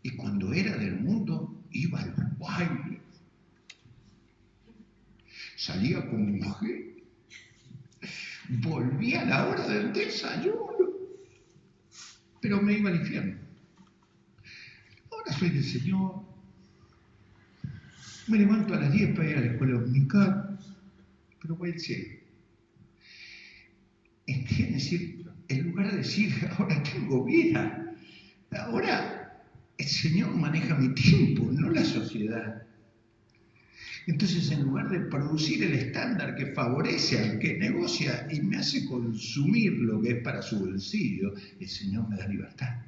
Y cuando era del mundo, iba al baile. Salía con mi mujer. Volvía a la hora del desayuno. Pero me iba al infierno. Ahora soy del Señor. Me levanto a las 10 para ir a la escuela dominical. Pero voy al cielo. Es decir, en lugar de decir, ahora tengo vida, ahora el Señor maneja mi tiempo, no la sociedad. Entonces, en lugar de producir el estándar que favorece al que negocia y me hace consumir lo que es para su bolsillo, el Señor me da libertad.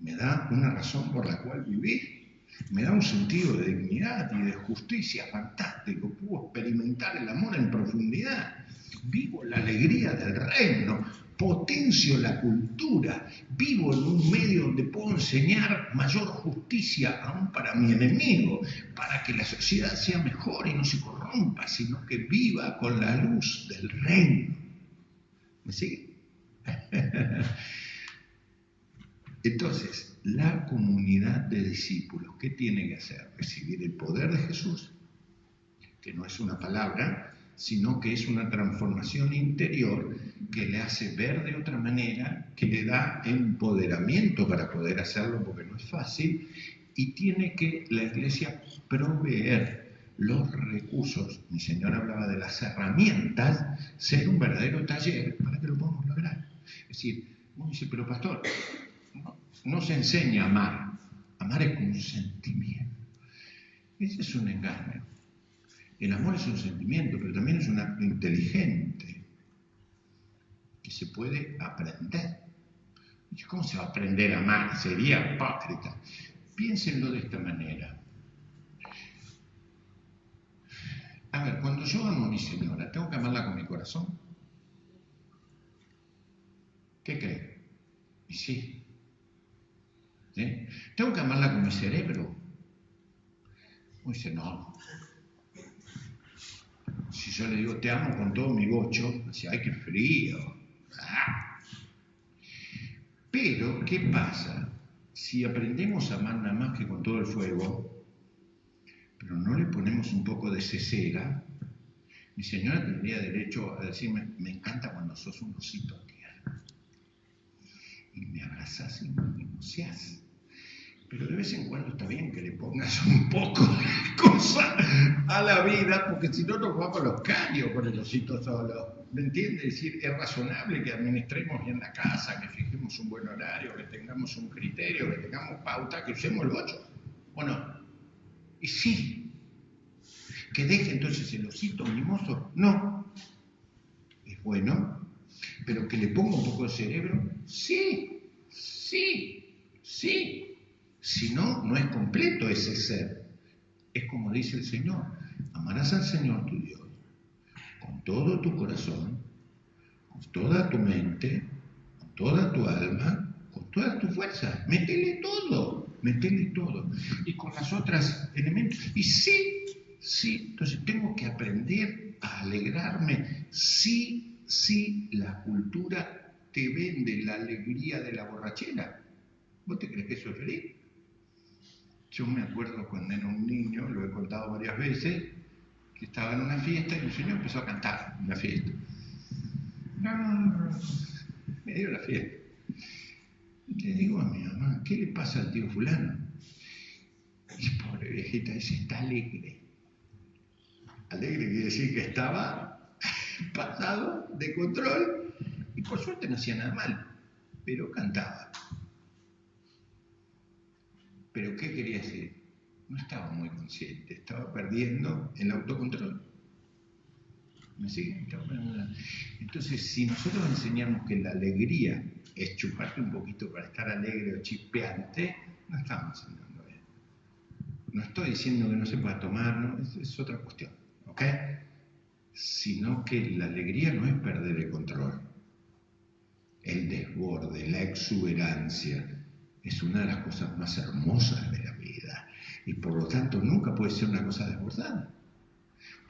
Me da una razón por la cual vivir. Me da un sentido de dignidad y de justicia fantástico. Puedo experimentar el amor en profundidad. Vivo la alegría del reino, potencio la cultura, vivo en un medio donde puedo enseñar mayor justicia aún para mi enemigo, para que la sociedad sea mejor y no se corrompa, sino que viva con la luz del reino. ¿Me sigue? Entonces, la comunidad de discípulos, ¿qué tiene que hacer? Recibir el poder de Jesús, que no es una palabra, sino que es una transformación interior que le hace ver de otra manera, que le da empoderamiento para poder hacerlo, porque no es fácil, y tiene que la iglesia proveer los recursos, mi señora hablaba de las herramientas, ser un verdadero taller para que lo podamos lograr. Es decir, uno dice, pero pastor, no se enseña a amar. Amar es como un sentimiento. Ese es un engaño. El amor es un sentimiento, pero también es un acto inteligente que se puede aprender. ¿Cómo se va a aprender a amar? Sería hipócrita. Piénsenlo de esta manera. A ver, cuando yo amo a mi señora, ¿tengo que amarla con mi corazón? ¿Qué creen? Y sí. ¿Sí? ¿Tengo que amarla con mi cerebro? Uy, dice, no. Si yo le digo, te amo con todo mi bocho, dice, ay, qué frío. ¡Ah! Pero, ¿qué pasa? Si aprendemos a amar nada más que con todo el fuego, pero no le ponemos un poco de cesera, mi señora tendría derecho a decirme, me encanta cuando sos un osito tierno. Y me abrazás y me mimoseás. Pero de vez en cuando está bien que le pongas un poco de cosa a la vida, porque si no nos vamos a los caños con el osito solo. ¿Me entiendes? Es decir, es razonable que administremos bien la casa, que fijemos un buen horario, que tengamos un criterio, que tengamos pauta, que usemos el 8. ¿O no? Y sí. ¿Que deje entonces el osito mimoso? No. Es bueno. ¿Pero que le ponga un poco de cerebro? Sí. Sí. Sí. Si no, no es completo ese ser. Es como dice el Señor, amarás al Señor tu Dios con todo tu corazón, con toda tu mente, con toda tu alma, con toda tu fuerza. Métele todo. Y con las otras elementos. Y sí, entonces tengo que aprender a alegrarme. Sí, la cultura te vende la alegría de la borrachera. ¿Vos te crees que eso es feliz? Yo me acuerdo cuando era un niño, lo he contado varias veces, que estaba en una fiesta y un señor empezó a cantar en la fiesta. Me dio la fiesta. Y le digo a mi mamá, ¿qué le pasa al tío fulano? Y pobre viejita dice, está alegre. Alegre quiere decir que estaba pasado de control y por suerte no hacía nada mal, pero cantaba. ¿Pero qué quería decir? No estaba muy consciente, estaba perdiendo el autocontrol. ¿Me siguen? Entonces, si nosotros enseñamos que la alegría es chuparte un poquito para estar alegre o chispeante, no estamos enseñando eso. No estoy diciendo que no se pueda tomar, no, es otra cuestión, ¿ok? Sino que la alegría no es perder el control. El desborde, la exuberancia, es una de las cosas más hermosas de la vida y por lo tanto nunca puede ser una cosa desbordada.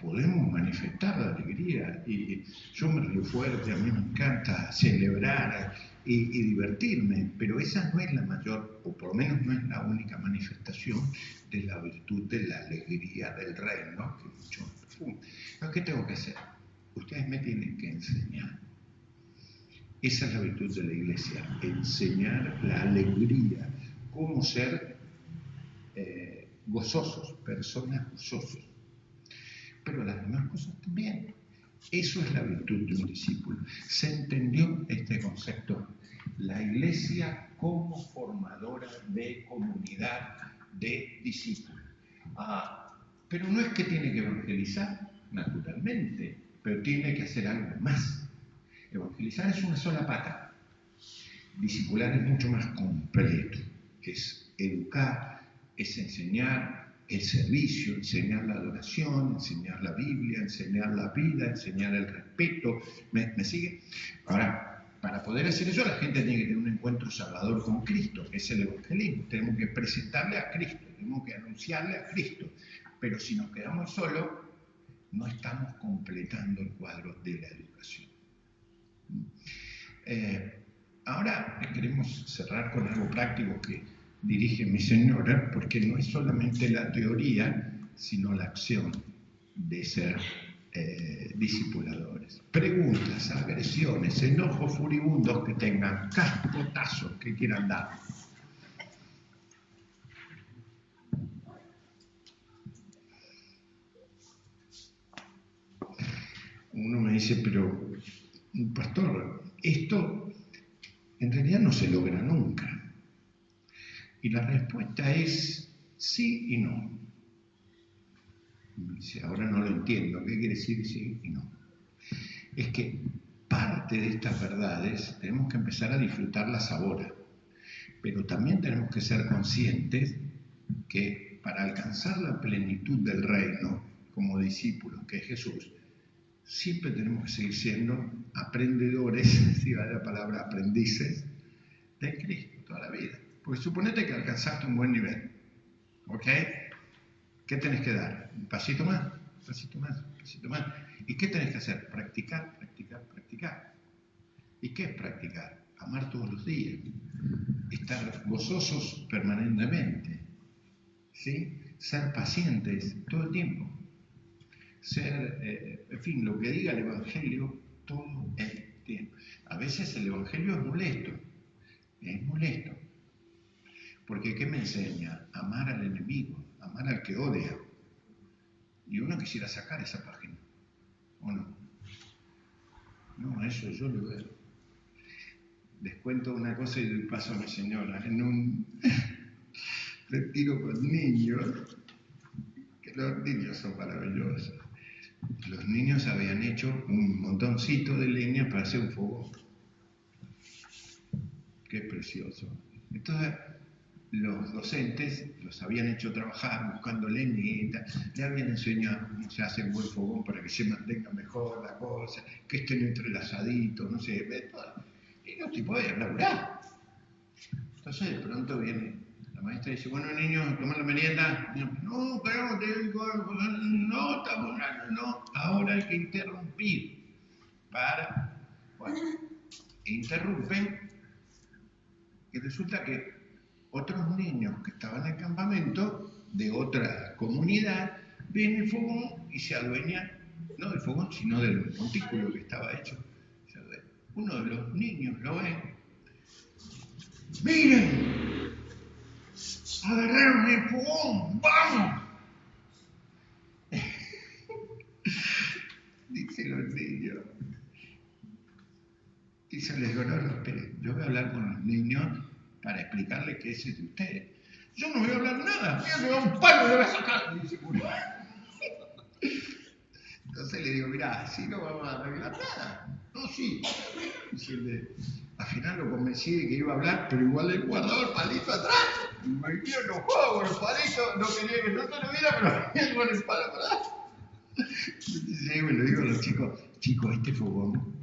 Podemos manifestar la alegría y yo me río fuerte, a mí me encanta celebrar y divertirme, pero esa no es la mayor, o por lo menos no es la única manifestación de la virtud de la alegría del reino, que es mucho más profundo. ¿Qué tengo que hacer? Ustedes me tienen que enseñar. Esa es la virtud de la iglesia, enseñar la alegría, cómo ser gozosos, personas gozosas. Pero las demás cosas también. Eso es la virtud de un discípulo. ¿Se entendió este concepto? La iglesia como formadora de comunidad de discípulos. Pero no es que tiene que evangelizar, naturalmente, pero tiene que hacer algo más. Evangelizar es una sola pata. Discipular es mucho más completo. Es educar, es enseñar el servicio, enseñar la adoración, enseñar la Biblia, enseñar la vida, enseñar el respeto. ¿Me sigue? Ahora, para poder hacer eso, la gente tiene que tener un encuentro salvador con Cristo, que es el evangelismo. Tenemos que presentarle a Cristo, tenemos que anunciarle a Cristo. Pero si nos quedamos solos, no estamos completando el cuadro de la educación. Ahora queremos cerrar con algo práctico que dirige mi señora, porque no es solamente la teoría, sino la acción de ser discipuladores. Preguntas, agresiones, enojos furibundos que tengan, cascotazos que quieran dar. Uno me dice, pero, pastor, esto en realidad no se logra nunca. Y la respuesta es sí y no. Dice, ahora no lo entiendo. ¿Qué quiere decir sí y no? Es que parte de estas verdades tenemos que empezar a disfrutarlas ahora. Pero también tenemos que ser conscientes que para alcanzar la plenitud del reino como discípulos, que es Jesús, siempre tenemos que seguir siendo aprendedores, si va la palabra aprendices, de Cristo toda la vida. Porque suponete que alcanzaste un buen nivel, ¿ok? ¿Qué tenés que dar? Un pasito más, un pasito más, un pasito más. ¿Y qué tenés que hacer? Practicar, practicar, practicar. ¿Y qué es practicar? Amar todos los días, estar gozosos permanentemente, ¿sí? Ser pacientes todo el tiempo, ser, en fin, lo que diga el Evangelio todo el tiempo. A veces el Evangelio es molesto, porque ¿qué me enseña? Amar al enemigo, amar al que odia. Y uno quisiera sacar esa página, ¿o no? No, eso yo lo veo. Les cuento una cosa y doy paso a mi señora. En un retiro con niños, que los niños son maravillosos. Los niños habían hecho un montoncito de leña para hacer un fogón. Qué precioso. Entonces, los docentes los habían hecho trabajar buscando leñita, le habían enseñado cómo se hace un buen fogón para que se mantenga mejor la cosa, que estén entrelazaditos, no sé, y no te podían laburar. Entonces de pronto viene la maestra y dice, bueno niños, toman la merienda. No, pero no, estamos no, ahora hay que interrumpir. Bueno, interrumpen y resulta que otros niños que estaban en el campamento de otra comunidad ven el fogón y se adueñan, no del fogón, sino del montículo que estaba hecho. Uno de los niños lo ve. ¡Miren! ¡Agarraron el fogón! ¡Vamos! Dicen los niños. Y se les digo, no, esperen, yo voy a hablar con los niños para explicarles que ese es de ustedes. Yo no voy a hablar nada, voy a llevar un palo y lo voy a sacar. Dice, entonces le digo, mirá, así no vamos a arreglar nada. No, sí. Al final lo convencí de que iba a hablar, pero igual le guardaba el palito atrás. Y me metió enojado con el palito, no quería que no te lo viera, pero venía con el palo atrás. Entonces me lo digo a los chicos, este fogón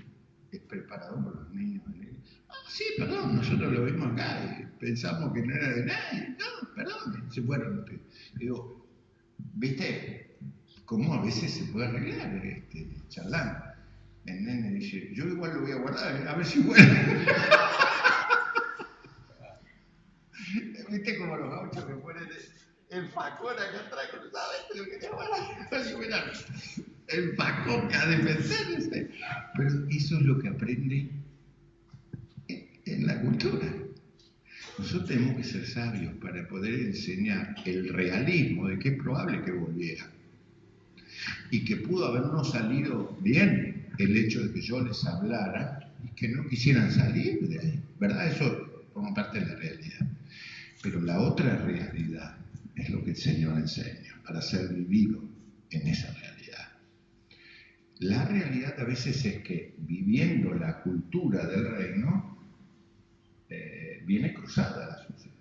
es preparado por los niños. Sí, perdón, nosotros lo vimos acá y pensamos que no era de nadie. No, perdón. Se fueron. Digo, ¿viste cómo a veces se puede arreglar charlando? El nene dice, yo igual lo voy a guardar, a ver si vuelve. ¿Viste como los gauchos que ponen el facón acá atrás? ¿Sabes? Lo quería guardar. El facón a defenderse. Pero eso es lo que aprende en la cultura. Nosotros tenemos que ser sabios para poder enseñar el realismo de que es probable que volviera y que pudo habernos salido bien el hecho de que yo les hablara y que no quisieran salir de ahí, ¿verdad? Eso forma parte de la realidad. Pero la otra realidad es lo que el Señor enseña para ser vivido en esa realidad. La realidad a veces es que viviendo la cultura del reino viene cruzada la sociedad.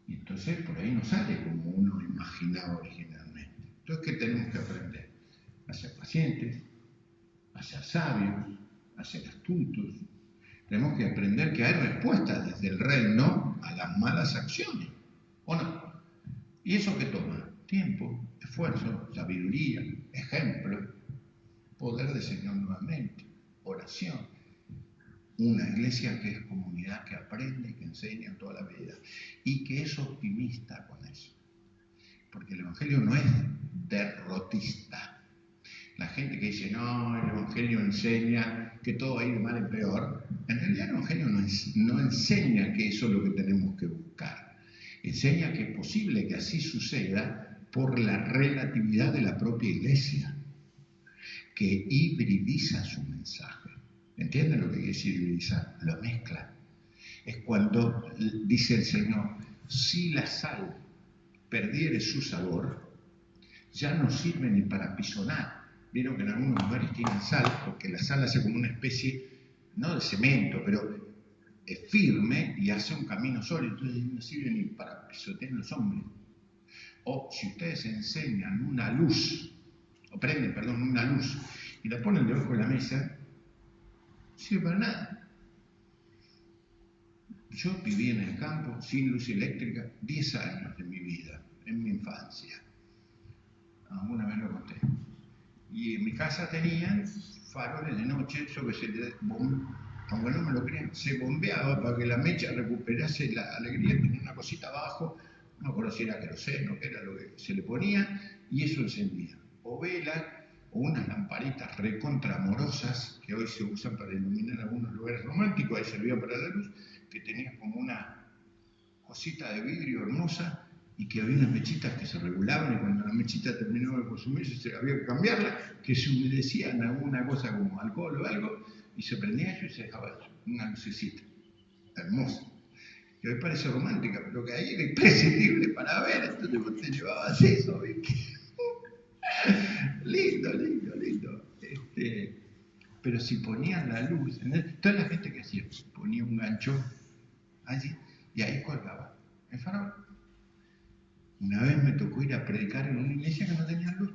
Y entonces por ahí no sale como uno imaginaba originalmente. Entonces, ¿qué tenemos que aprender? A ser pacientes, a ser sabios, a ser astutos. Tenemos que aprender que hay respuestas desde el reino a las malas acciones, ¿o no? ¿Y eso qué toma? Tiempo, esfuerzo, sabiduría, ejemplo, poder del Señor nuevamente, oración. Una iglesia que es comunidad, que aprende, que enseña toda la vida y que es optimista con eso. Porque el Evangelio no es derrotista. La gente que dice, no, el Evangelio enseña que todo va a ir de mal en peor. En realidad el Evangelio no enseña que eso es lo que tenemos que buscar. Enseña que es posible que así suceda por la relatividad de la propia iglesia. que hibridiza su mensaje. ¿Entienden lo que quiere decir hibridizar? Lo mezcla. Es cuando dice el Señor, si la sal perdiere su sabor, ya no sirve ni para pisonar. Vieron que en algunos lugares tienen sal, porque la sal hace como una especie, no de cemento, pero es firme y hace un camino sólido, entonces no sirve ni para pisotear los hombres. O si ustedes enseñan una luz, o prenden, perdón, una luz, y la ponen debajo de la mesa, no sirve para nada. Yo viví en el campo sin luz eléctrica 10 años de mi vida, en mi infancia. Alguna vez lo conté. Y en mi casa tenían faroles de noche, eso que aunque no me lo crean, se bombeaba para que la mecha recuperase la alegría, tenía una cosita abajo, no me acuerdo si era queroseno, que era lo que se le ponía, y eso encendía. O velas, o unas lamparitas recontra amorosas, que hoy se usan para iluminar algunos lugares románticos, ahí servía para la luz, que tenía como una cosita de vidrio hermosa, y que había unas mechitas que se regulaban y cuando la mechita terminaba de consumirse había que cambiarla, que se humedecía en alguna cosa como alcohol o algo, y se prendía eso y se dejaba eso, una lucecita hermosa. Que hoy parece romántica, pero que ahí era imprescindible para ver, entonces vos te llevabas eso, ¿viste? lindo. Pero si ponían la luz, toda la gente que hacía, ponía un gancho allí y ahí colgaba el farol. Una vez me tocó ir a predicar en una iglesia que no tenía luz.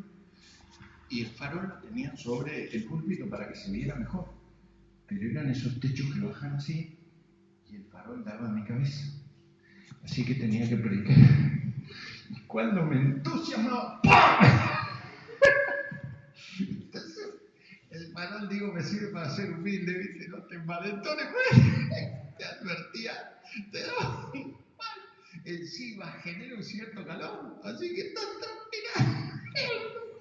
Y el farol lo tenían sobre el púlpito para que se viera mejor. Pero eran esos techos que bajan así y el farol daba en mi cabeza. Así que tenía que predicar. Y cuando me entusiasmaba, ¡pam! Entonces, el farol, digo, me sirve para ser humilde, ¿viste? No te envalentones, te advertía, te daba encima genera un cierto calor, así que estás tranquila.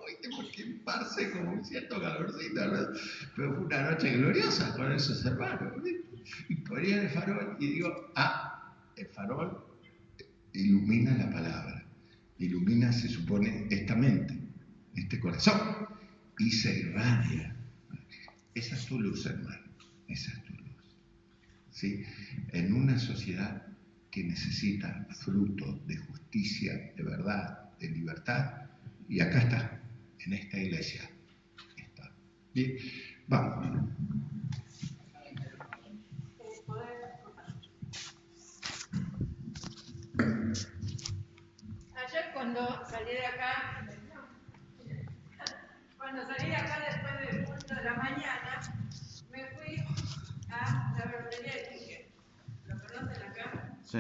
Hoy tengo que emparse como un cierto calorcito, ¿no? Pero fue una noche gloriosa con esos hermanos, ¿viste? Y ponía el farol y digo, el farol ilumina la palabra, ilumina, se supone, esta mente, este corazón, y se irradia. Esa es tu luz, hermano, esa es tu luz. ¿Sí? En una sociedad que necesita fruto de justicia, de verdad, de libertad, y acá está, en esta iglesia está. Bien, vamos. Ayer cuando salí de acá después del culto de la mañana, me fui a la verdulería de Quique. ¿Lo conocen acá? Sí.